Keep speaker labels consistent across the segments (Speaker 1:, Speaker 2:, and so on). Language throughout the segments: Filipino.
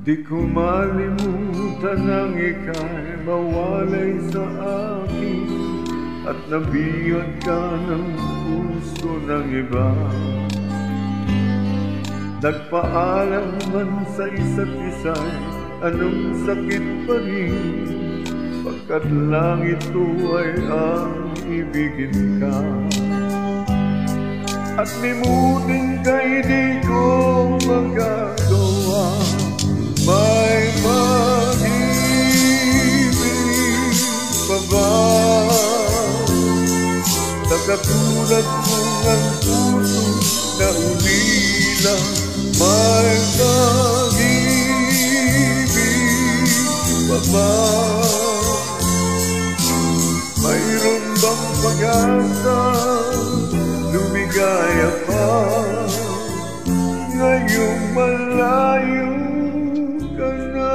Speaker 1: Di ko malimutan ang ika'y mawalay sa akin at nabiyag ka ng puso ng iba. Nagpaalam man sa isa't isa'y anong sakit pa rin, pagkat lang ito ay ang ibigin ka. At limutin ka'y di ko magagawa. May pag-ibig pa ba sa katulad mong ang puso na ulila? May pag-ibig pa ba? Mayroon bang pag-asa lumigaya pa ngayong malayo ka na?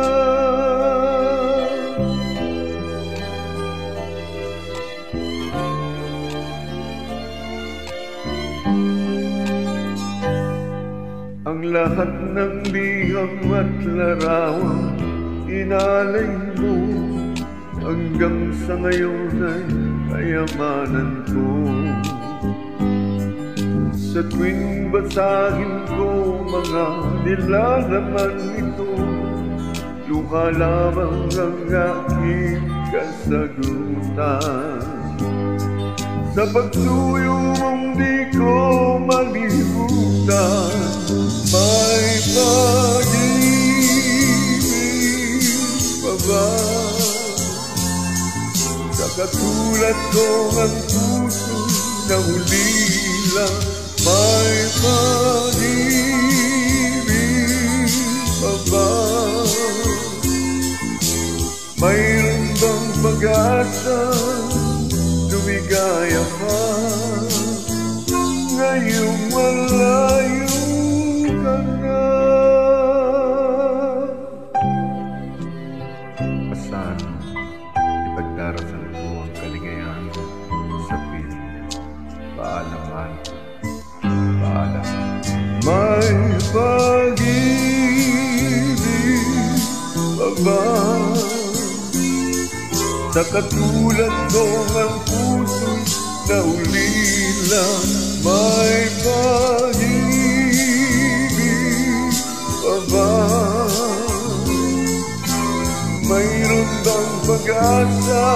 Speaker 1: Ang lahat ng liham at larawan inalay mo, hanggang sa ngayon ay kayamanan ko. Sa tuwing basahin ko mga nilalaman nito, luha lamang ang aking kasagutan. Sa pagsuyo mong di ko malimutan, may pag-ibig pa ba sa katulad ko ang puso na ulila? May pag-ibig pa ba? Mayroon bang pag-asa lumigaya pa ngayong malayo ka na? Asan ipagdarasal ko ang kaligayahan sa piling niya. Paalam, mahal. Paalam. May pag-ibig pa ba sa katulad nung ang puso na ulila? May pag-ibig pa ba? Mayroon bang pag-asa